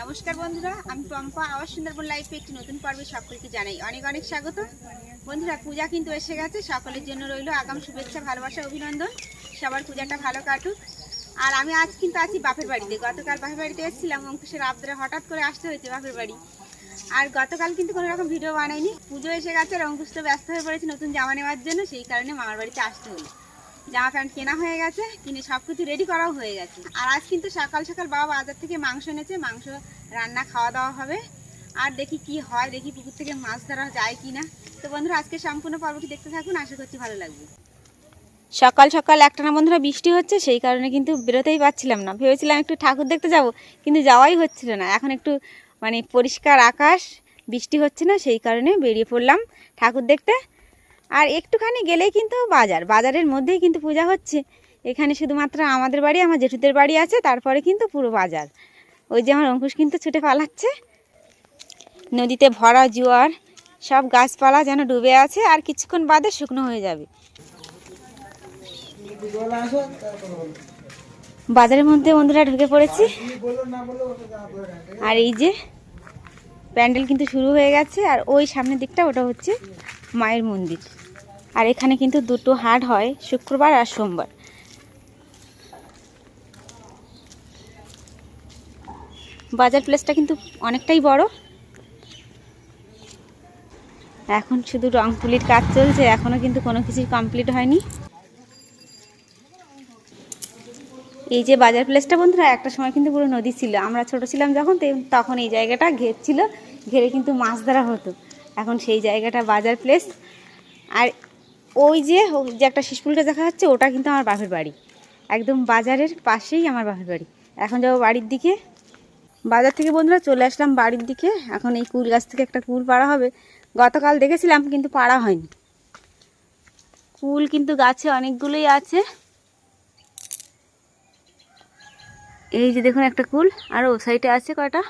নমস্কার বন্ধুরা, আমি পম্পা। আবার সুন্দরবন লাইফে একটি নতুন পর্বে সকলকে জানাই অনেক অনেক স্বাগত। বন্ধুরা, পূজা কিন্তু এসে গেছে। সকলের জন্য রইল আগাম শুভেচ্ছা, ভালোবাসা, অভিনন্দন। সবার পূজাটা ভালো কাটুক। আর আমি আজ কিন্তু আছি বাপের বাড়িতে। গতকাল বাপের বাড়িতে এসেছিলাম, অঙ্কুশের আবদারে হঠাৎ করে আসতে হয়েছে বাপের বাড়ি। আর গতকাল কিন্তু কোনো রকম ভিডিও বানাইনি। পুজো এসে গেছে আর অঙ্কুশ তো ব্যস্ত হয়ে পড়েছে নতুন জামা নেওয়ার জন্য, সেই কারণে মামার বাড়িতে আসতে হলো। জামা প্যান্ট কেনা হয়ে গেছে, কিনে সব কিছু রেডি করাও হয়ে গেছে। আর আজ কিন্তু সকাল সকাল বাবা বাজার থেকে মাংস এনেছে, মাংস রান্না খাওয়া দাওয়া হবে। আর দেখি কি হয়, দেখি পুকুর থেকে মাছ ধরা যায় কি না। তো বন্ধুরা, আজকে সম্পূর্ণ পর্বটি দেখতে থাকুন, আশা করছি ভালো লাগবে। সকাল সকাল একটানা বন্ধুরা বৃষ্টি হচ্ছে, সেই কারণে কিন্তু বেরোতেই পারছিলাম না। ভেবেছিলাম একটু ঠাকুর দেখতে যাব, কিন্তু যাওয়াই হচ্ছিল না। এখন একটু পরিষ্কার আকাশ, বৃষ্টি হচ্ছে না, সেই কারণে বেরিয়ে পড়লাম ঠাকুর দেখতে। আর একটুখানি গেলেই কিন্তু বাজারের মধ্যেই কিন্তু পূজা হচ্ছে। এখানে শুধুমাত্র আমাদের বাড়ি, আমার জেঠুদের বাড়ি আছে, তারপরে কিন্তু পুরো বাজার। ওই যে আমার অঙ্কুশ কিন্তু ছুটে পালাচ্ছে। নদীতে ভরা জোয়ার, সব গাছপালা যেন ডুবে আছে, আর কিছুক্ষণ বাদে শুকনো হয়ে যাবে। বাজারের মধ্যে বন্ধুরা ঢুকে পড়েছি। আর এই যে প্যান্ডেল কিন্তু শুরু হয়ে গেছে। আর ওই সামনের দিকটা ওটা হচ্ছে মায়ের মন্দির। আর এখানে কিন্তু দুটো হাট হয়, শুক্রবার আর সোমবার। বাজার প্লেসটা কিন্তু অনেকটাই বড়। এখন শুধু রং তুলির কাজ চলছে, এখনো কিন্তু কোনো কিছুই কমপ্লিট হয়নি। এই যে বাজার প্লেসটা বন্ধুরা, একটা সময় কিন্তু পুরো নদী ছিল। আমরা ছোট ছিলাম যখন, তখন এই জায়গাটা ঘেরছিল, ঘেরে কিন্তু মাছ ধরা হতো। এখন সেই জায়গাটা বাজার প্লেস। আর ওই যে একটা শিশপুলটা দেখা যাচ্ছে, ওটা কিন্তু আমার বাপের বাড়ি। একদম বাজারের পাশেই আমার বাপের বাড়ি। এখন যাবো বাড়ির দিকে। বাজার থেকে বন্ধুরা চলে আসলাম বাড়ির দিকে। এখন এই কুল গাছ থেকে একটা কুল পাড়া হবে। গতকাল দেখেছিলাম কিন্তু পাড়া হয়নি। কুল কিন্তু গাছে অনেকগুলোই আছে। এই যে দেখুন একটা কুল, আর ও সাইডে আছে কয়টা।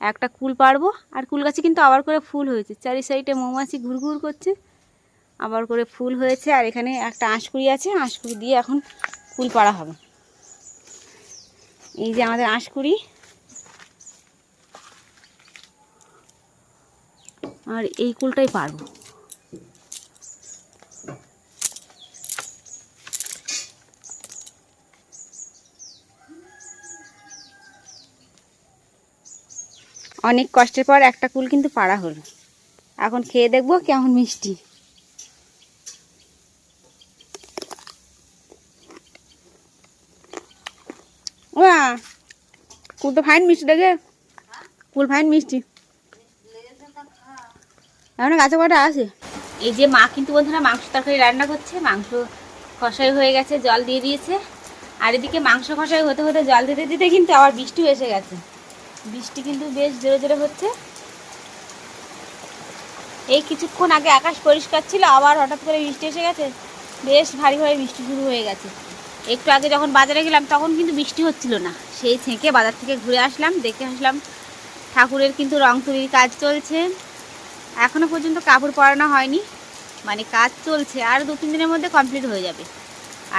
একটা কুল পারবো। আর কুল গাছে কিন্তু আবার করে ফুল হয়েছে, চারি সাইডে মৌমাছি ঘুরঘুর করছে, আবার করে ফুল হয়েছে। আর এখানে একটা আঁশকুড়ি আছে, আঁশকুড়ি দিয়ে এখন কুল পাড়া হবে। এই যে আমাদের আঁশকুড়ি। আর এই কুলটাই পারবো। অনেক কষ্টের পর একটা কুল কিন্তু পাড়া হলো। এখন খেয়ে দেখবো কেমন মিষ্টি। ও কুল তো ফাইন মিষ্টি দেখে, কুল ফাইন মিষ্টি। এখন গাছে কটা আছে। এই যে মা কিন্তু বন্ধুরা মাংস তরকারি রান্না করছে। মাংস কষাই হয়ে গেছে, জল দিয়ে দিয়েছে। আর এদিকে মাংস কষাই হতে হতে জল দিতে দিতে কিন্তু আবার বৃষ্টিও এসে গেছে। বৃষ্টি কিন্তু বেশ জোরে জোরে হচ্ছে। এই কিছুক্ষণ আগে আকাশ পরিষ্কার ছিল, আবার হঠাৎ করে বৃষ্টি এসে গেছে। বেশ ভারী ভারী বৃষ্টি শুরু হয়ে গেছে। একটু আগে যখন বাজারে গেলাম তখন কিন্তু বৃষ্টি হচ্ছিল না। সেই ছেঁকে বাজার থেকে ঘুরে আসলাম, দেখে আসলাম ঠাকুরের কিন্তু রং তুলির কাজ চলছে। এখনও পর্যন্ত কাপড় পরানো হয়নি, কাজ চলছে। আর 2-3 দিনের মধ্যে কমপ্লিট হয়ে যাবে।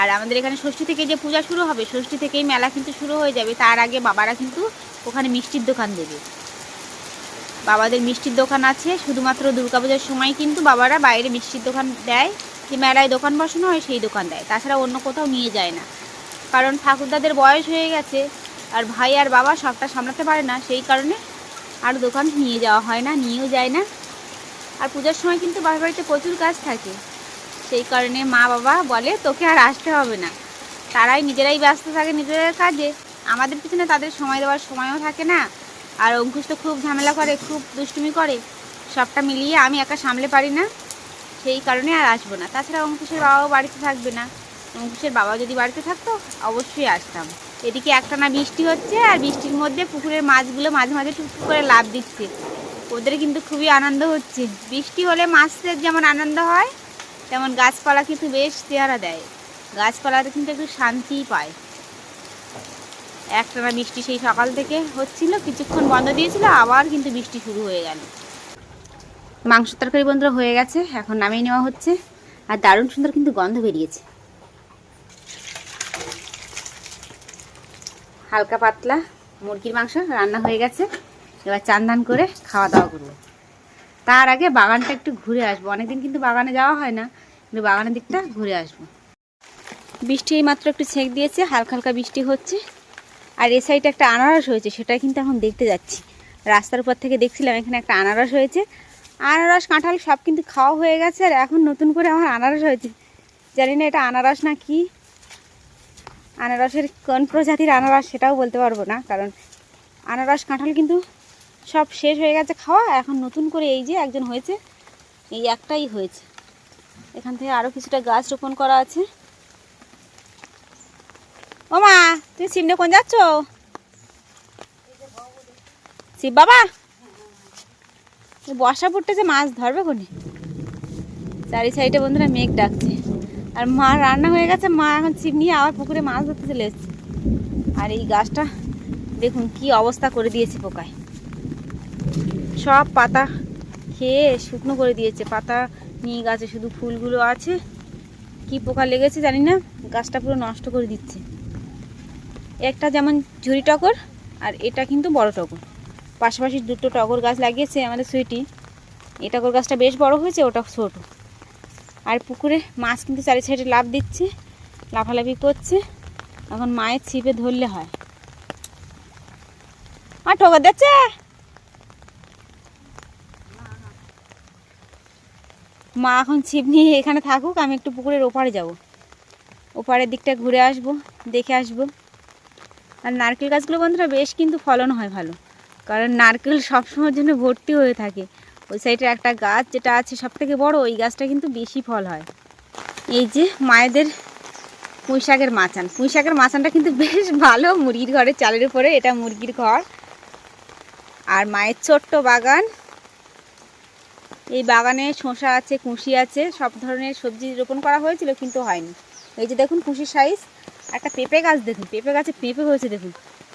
আর আমাদের এখানে ষষ্ঠী থেকে যে পূজা শুরু হবে, ষষ্ঠী থেকেই মেলা কিন্তু শুরু হয়ে যাবে। তার আগে বাবারা কিন্তু ওখানে মিষ্টির দোকান দেবে। বাবাদের মিষ্টির দোকান আছে। শুধুমাত্র দুর্গাপূজার সময় কিন্তু বাবারা বাইরে মিষ্টির দোকান দেয়, যে মেলায় দোকান বসানো হয় সেই দোকান দেয়। তাছাড়া অন্য কোথাও নিয়ে যায় না, কারণ ঠাকুরদাদের বয়স হয়ে গেছে। আর ভাই আর বাবা সবটা সামলাতে পারে না, সেই কারণে আর দোকান নিয়ে যাওয়া হয় না, নিয়েও যায় না। আর পূজার সময় কিন্তু বাবার বাড়িতে প্রচুর কাজ থাকে, সেই কারণে মা বাবা বলে তোকে আর আসতে হবে না। তারাই নিজেরাই ব্যস্ত থাকে নিজেদের কাজে, আমাদের পিছনে তাদের সময় দেওয়ার সময়ও থাকে না। আর অঙ্কুশ তো খুব ঝামেলা করে, খুব দুষ্টুমি করে, সবটা মিলিয়ে আমি একা সামলে পারি না, সেই কারণে আর আসবো না। তাছাড়া অঙ্কুশের বাবাও বাড়িতে থাকবে না। অঙ্কুশের বাবা যদি বাড়িতে থাকতো অবশ্যই আসতাম। এদিকে একটানা বৃষ্টি হচ্ছে, আর বৃষ্টির মধ্যে পুকুরের মাছগুলো মাঝে মাঝে টুকটুক করে লাফ দিচ্ছে। ওদের কিন্তু খুবই আনন্দ হচ্ছে। বৃষ্টি হলে মাছের যেমন আনন্দ হয়, তেমন গাছপালা কিন্তু বেশ চেহারা দেয়। গাছপালাতে কিন্তু একটু শান্তি পায়। একটানা বৃষ্টি সেই সকাল থেকে হচ্ছিল, কিছুক্ষণ বন্ধ দিয়েছিল, আবার কিন্তু বৃষ্টি শুরু হয়ে গেল। মাংস তরকারি বন্ধুরা হয়ে গেছে, এখন নামিয়ে নেওয়া হচ্ছে। আর দারুণ সুন্দর কিন্তু গন্ধ বেরিয়েছে। হালকা পাতলা মুরগির মাংস রান্না হয়ে গেছে, এবার চান দান করে খাওয়া দাওয়া করবো। তার আগে বাগানটা একটু ঘুরে আসবো, অনেকদিন কিন্তু বাগানে যাওয়া হয় না, কিন্তু বাগানের দিকটা ঘুরে আসবো। বৃষ্টি এই মাত্র একটু ছেঁক দিয়েছে, হালকা হালকা বৃষ্টি হচ্ছে। আর এ সাইডে একটা আনারস হয়েছে, সেটা কিন্তু এখন দেখতে যাচ্ছি। রাস্তার উপর থেকে দেখছিলাম এখানে একটা আনারস হয়েছে। আনারস কাঁঠাল সব কিন্তু খাওয়া হয়ে গেছে, আর এখন নতুন করে আমার আনারস হয়েছে। জানি না এটা আনারস না কি, আনারসের কোন প্রজাতির আনারস সেটাও বলতে পারবো না, কারণ আনারস কাঁঠাল কিন্তু সব শেষ হয়ে গেছে খাওয়া। এখন নতুন করে এই যে একজন হয়েছে, এই একটাই হয়েছে। এখান থেকে আরও কিছুটা গাছ রোপণ করা আছে। ও মা, তুমি সিমনে কোন যাচ্ছ? শিব বাবা, বর্ষা পড়তেছে, মাছ ধরবে কোনে? চারি সাইডে বন্ধুরা মেঘ ডাকছে, আর মা রান্না হয়ে গেছে। মা এখন ছিপ নিয়ে আবার পুকুরে মাছ ধরতে চলে এসছে। আর এই গাছটা দেখুন কি অবস্থা করে দিয়েছে পোকায়, সব পাতা খেয়ে শুকনো করে দিয়েছে। পাতা নিয়ে গাছে শুধু ফুলগুলো আছে, কি পোকা লেগেছে জানি না, গাছটা পুরো নষ্ট করে দিচ্ছে। একটা যেমন ঝুরি টগর, আর এটা কিন্তু বড় টগর, পাশাপাশি দুটো টগর গাছ লাগিয়েছে আমাদের সুইটি। এই টগর গাছটা বেশ বড় হয়েছে, ওটা ছোট। আর পুকুরে মাছ কিন্তু চারি সাইডে লাফ দিচ্ছে, লাফালাফি করছে। এখন মায়ের ছিপে ধরলে হয়। আর ঠগর দিচ্ছে, মা এখন ছিপ নিয়ে এখানে থাকুক, আমি একটু পুকুরের ওপারে যাব, ওপারের দিকটা ঘুরে আসব, দেখে আসব। আর নারকেল গাছগুলো বন্ধুরা বেশ কিন্তু ফলন হয় ভালো, কারণ নারকেল সবসময়ের জন্য ভর্তি হয়ে থাকে। ওই সাইডে একটা গাছ যেটা আছে সব থেকে বড়, ওই গাছটা কিন্তু বেশি ফল হয়। এই যে মায়েদের পুঁই শাকের মাচান, পুঁই শাকের মাচানটা কিন্তু বেশ ভালো, মুরগির ঘরের চালের উপরে, এটা মুরগির ঘর। আর মায়ের ছোট্ট বাগান, এই বাগানে শসা আছে, কুশি আছে, সব ধরনের সবজি রোপণ করা হয়েছিল কিন্তু হয়নি। এই যে দেখুন কুশির সাইজ। একটা পেঁপে গাছ দেখুন, পেঁপে গাছে পেঁপে হয়েছে, দেখুন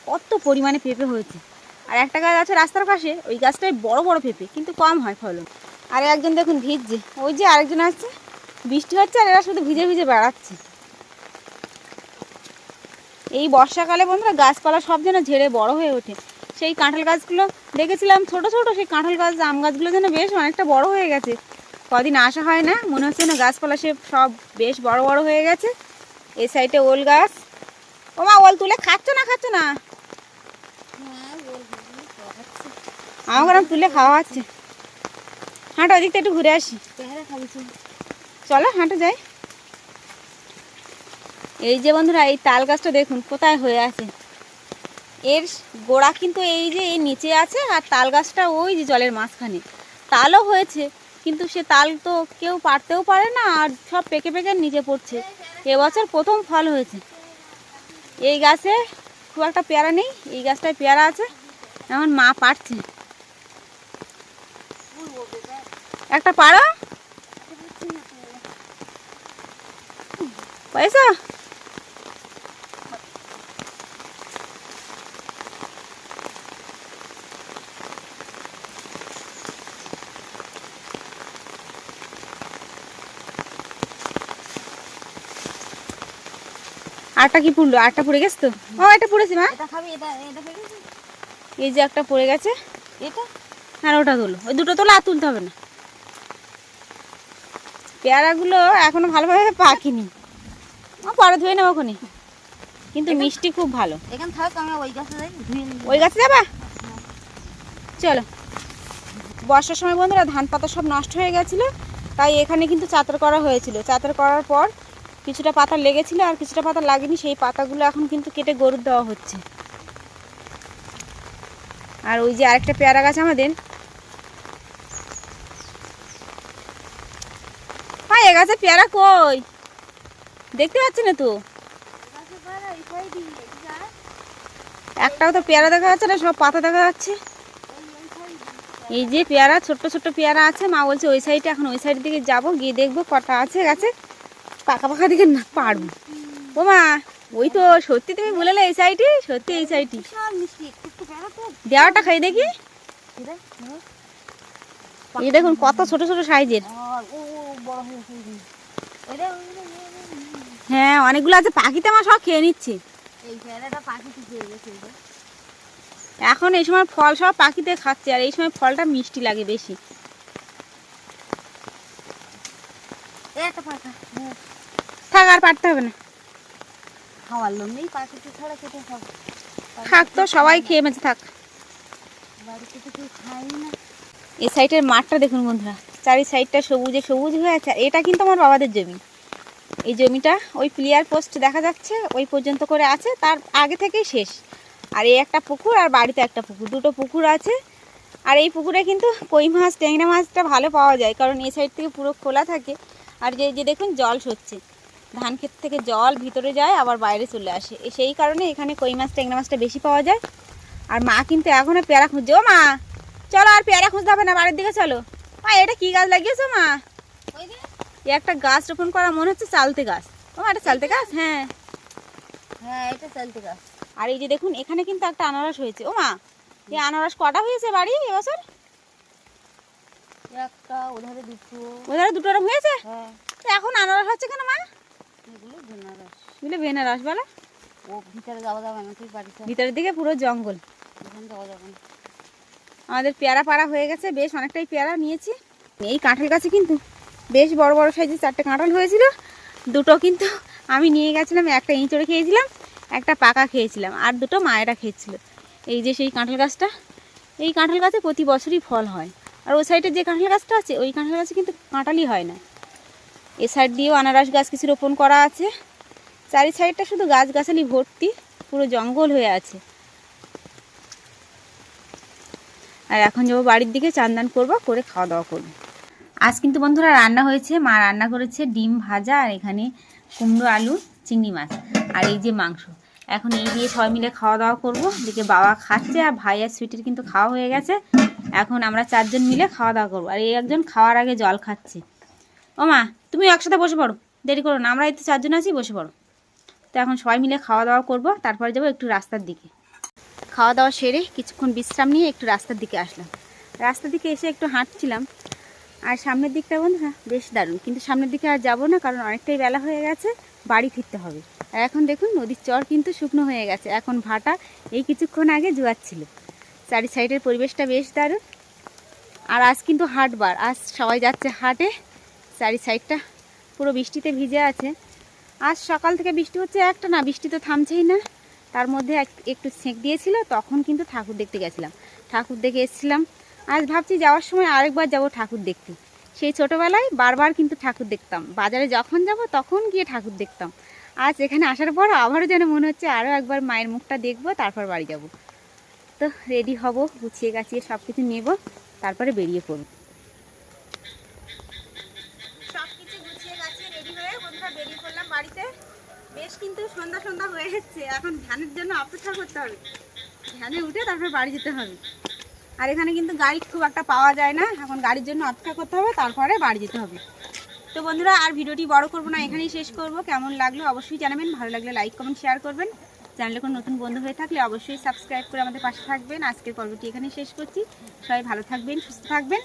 কত পরিমাণে পেঁপে হয়েছে। আর একটা গাছ আছে রাস্তার পাশে, ওই গাছটায় বড় বড় পেঁপে, কিন্তু কম হয় ফলন। আর একজন দেখুন ভিজছে, ওই যে আরেকজন আসছে, বৃষ্টি হচ্ছে আর এরা শুধু ভিজে ভিজে বেড়াচ্ছে। এই বর্ষাকালে বন্ধুরা গাছপালা সব যেন ঝেড়ে বড় হয়ে ওঠে। সেই কাঁঠাল গাছগুলো দেখেছিলাম ছোট ছোট, সেই কাঁঠাল গাছ আম গাছগুলো যেন বেশ অনেকটা বড় হয়ে গেছে। কদিন আসা হয় না, মনে হচ্ছে না গাছপালা সে সব বেশ বড় বড় হয়ে গেছে। এই সাইডে ওল গাছ। ও মা, ওল তুলে খাচ্ছ না? খাচ্ছ না? আমার গরম তুলে খাওয়া হচ্ছে। হাঁটো ওদিকটা একটু ঘুরে আসি, চলো হাঁটো যাই। এই যে বন্ধুরা এই তাল গাছটা দেখুন কোথায় হয়ে আছে, এর গোড়া কিন্তু এই যে এই নিচে আছে, আর তাল গাছটা ওই যে জলের মাঝখানে। তালও হয়েছে, কিন্তু সে তাল তো কেউ পারতেও পারে না, আর সব পেকে পেকে নিচে পড়ছে। এবছর প্রথম ফল হয়েছে। এই গাছে খুব একটা পেয়ারা নেই, এই গাছটায় পেয়ারা আছে, এখন মা পারছে। একটা পারো পয়সা। আটটা কি পুড়লো? আটটা পড়ে গেছে তো। ও এটা পড়েছে মা, এই যে একটা পড়ে গেছে, এটা আর ওটা তোলো, ওই দুটো তোলো, আর তুলতে হবে না। পেয়ারাগুলো এখনো ভালোভাবে পাকেনি, পরে ধুয়ে নেবো ওখানে, কিন্তু মিষ্টি খুব ভালো। এখানে থাক, আমরা ওই গাছে যাই, ওই গাছে যাবা? চলো। বর্ষার সময় বন্ধুরা ধান পাতা সব নষ্ট হয়ে গেছিলো, তাই এখানে কিন্তু চাতার করা হয়েছিল। চাতার করার পর কিছুটা পাতা লেগেছিল আর কিছুটা পাতা লাগেনি, সেই পাতাগুলো এখন কিন্তু কেটে গরুর দেওয়া হচ্ছে। আর ওই যে আরেকটা পেয়ারা গাছ আমাদের, হ্যাঁ এ গাছে পেয়ারা কই দেখতে পাচ্ছি না তো, একটাও তো পেয়ারা দেখা যাচ্ছে না, সব পাতা দেখা যাচ্ছে। এই যে পেয়ারা, ছোট্ট ছোট্ট পেয়ারা আছে, মা বলছে ওই সাইডে, এখন ওই সাইড দিকে যাবো, গিয়ে দেখবো কটা আছে গাছে, পাকা পাকা দিকে না পারবো। ও মা, ওই তো সত্যি তুমি বলে এই সাইডে, সত্যি এই সাইডে দেওয়াটা খাই দেখি। এই দেখুন কত ছোট ছোট সাইজের, হ্যাঁ অনেকগুলো আছে, পাখিতে আমার সব খেয়ে নিচ্ছে। এখন এই সময় ফল সব পাখিতে খাচ্ছে, আর এই সময় ফলটা মিষ্টি লাগে বেশি। থাক, আর পারতে হবে না, খাওয়ার লোক নেই, পাখিতে ছাড়া কেটে খাবো। থাক তো, সবাই খেয়ে মেছে থাক। বাড়িতে তো কেউ খাই না। এই সাইডের মাঠটা দেখুন বন্ধুরা, চারি সাইডটা সবুজে সবুজ হয়ে আছে। এটা কিন্তু আমার বাবাদের জমি। এই জমিটা ওই প্লেয়ার পোস্ট দেখা যাচ্ছে ওই পর্যন্ত করে আছে, তার আগে থেকেই শেষ। আর এই একটা পুকুর, আর বাড়িতে একটা পুকুর, দুটো পুকুর আছে। আর এই পুকুরে কিন্তু কই মাছ, ট্যাংরা মাছটা ভালো পাওয়া যায়, কারণ এই সাইড থেকে পুরো খোলা থাকে। আর যে যে দেখুন জল সচ্ছে, ধান ক্ষেত থেকে জল ভিতরে যায় আবার বাইরে চলে আসে, সেই কারণে এখানে কই মাছ, ট্যাংরা মাছটা বেশি পাওয়া যায়। আর মা কিন্তু এখনও পেয়ারা খুঁজছে। ও মা, চলো আর পেয়ারা খুঁজতে হবে না, বাড়ির দিকে চলো। মা, এটা কি গাছ লাগিয়েছো মা? এই একটা গাছ রোপণ করা, মনে হচ্ছে চালতে গাছ। ও এটা চালতে গাছ? হ্যাঁ হ্যাঁ, এটা চালতে গাছ। আর এই যে দেখুন এখানে কিন্তু একটা আনারস হয়েছে। ও মা, এই আনারস কটা হয়েছে বাড়ি এবছর? একটা, ওধারে দুটো। ওধারে দুটো রকম হয়েছে? হ্যাঁ। তো এখন আনারস হচ্ছে কেন মা? এগুলো বেনারস। এগুলো বেনারস বলে? ও ভিতরে যাওয়া যাবে না, ঠিক বাড়িতে ভিতরের দিকে পুরো জঙ্গল, ওখানে যাওয়া যাবে না। আমাদের পেয়ারা পাড়া হয়ে গেছে, বেশ অনেকটাই পেয়ারা নিয়েছি। এই কাঁঠাল গাছে কিন্তু বেশ বড় বড় সাইজের 4টে কাঁঠাল হয়েছিল। দুটো কিন্তু আমি নিয়ে গেছিলাম, একটা ইঁচড়ে খেয়েছিলাম, একটা পাকা খেয়েছিলাম, আর দুটো মায়েরা খেয়েছিল। এই যে সেই কাঁঠাল গাছটা, এই কাঁঠাল গাছে প্রতি বছরই ফল হয়। আর ওই সাইডে যে কাঁঠাল গাছটা আছে, ওই কাঁঠাল গাছে কিন্তু কাঁঠালই হয় না। এ সাইড দিয়েও আনারস গাছ কিছু রোপণ করা আছে। চারি সাইডটা শুধু গাছগাছালি ভর্তি, পুরো জঙ্গল হয়ে আছে। আর এখন যাবো বাড়ির দিকে, চান করবো, করে খাওয়া দাওয়া করবো। আজ কিন্তু বন্ধুরা রান্না হয়েছে, মা রান্না করেছে ডিম ভাজা, আর এখানে কুমড়ো আলু চিংড়ি মাছ, আর এই যে মাংস। এখন এই দিয়ে সবাই মিলে খাওয়া দাওয়া করবো। এদিকে বাবা খাচ্ছে, আর ভাই আর সুইটির কিন্তু খাওয়া হয়ে গেছে। এখন আমরা 4 জন মিলে খাওয়া দাওয়া করবো। আর এই একজন খাওয়ার আগে জল খাচ্ছে। ও মা, তুমি একসাথে বসে পড়ো, দেরি করো না, আমরা এই তো 4 জন আছি, বসে পড়ো। তো এখন সবাই মিলে খাওয়া দাওয়া করবো, তারপরে যাবো একটু রাস্তার দিকে। খাওয়া দাওয়া সেরে কিছুক্ষণ বিশ্রাম নিয়ে একটু রাস্তার দিকে আসলাম। রাস্তার দিকে এসে একটু হাঁটছিলাম। আর সামনের দিকটা বন্ধুরা বেশ দারুণ, কিন্তু সামনের দিকে আর যাবো না, কারণ অনেকটাই বেলা হয়ে গেছে, বাড়ি ফিরতে হবে। আর এখন দেখুন নদীর চর কিন্তু শুকনো হয়ে গেছে, এখন ভাটা এই কিছুক্ষণ আগে জোয়াচ্ছিল। চারি সাইডের পরিবেশটা বেশ দারুণ। আর আজ কিন্তু হাটবার, আজ সবাই যাচ্ছে হাটে। চারি সাইডটা পুরো বৃষ্টিতে ভিজে আছে। আজ সকাল থেকে বৃষ্টি হচ্ছে একটা না, বৃষ্টি তো থামছেই না। তার মধ্যে একটু সেঁক দিয়েছিল, তখন কিন্তু ঠাকুর দেখতে গেছিলাম, ঠাকুর দেখে এসেছিলাম। আজ ভাবছি যাওয়ার সময় আরেকবার যাব ঠাকুর দেখতে। সেই ছোটোবেলায় বারবার কিন্তু ঠাকুর দেখতাম, বাজারে যখন যাব তখন গিয়ে ঠাকুর দেখতাম। আজ এখানে আসার পর আবারও যেন মনে হচ্ছে আরও একবার মায়ের মুখটা দেখবো, তারপর বাড়ি যাব। তো রেডি হব, গুছিয়ে গাছিয়ে সব কিছু নেব, তারপরে বেরিয়ে পড়ব। সব কিছু গুছিয়ে গাছিয়ে রেডি হয়ে বন্ধুরা বেরিয়ে পড়লাম বাড়িতে। বেশ কিন্তু সন্ধ্যা সন্ধ্যা হয়ে যাচ্ছে, এখন ধ্যানের জন্য অপেক্ষা করতে হবে, ধ্যানে উঠে তারপর বাড়ি যেতে হবে। আর এখানে কিন্তু গাড়ি খুব একটা পাওয়া যায় না, এখন গাড়ির জন্য অপেক্ষা করতে হবে, তারপরে বাড়ি যেতে হবে। তো বন্ধুরা আর ভিডিওটি বড় করব না, এখানেই শেষ করব। কেমন লাগলো অবশ্যই জানাবেন, ভালো লাগলে লাইক কমেন্ট শেয়ার করবেন। চ্যানেলে কোনো নতুন বন্ধু হয়ে থাকলে অবশ্যই সাবস্ক্রাইব করে আমাদের পাশে থাকবেন। আজকের পর্বটি এখানেই শেষ করছি। সবাই ভালো থাকবেন, সুস্থ থাকবেন।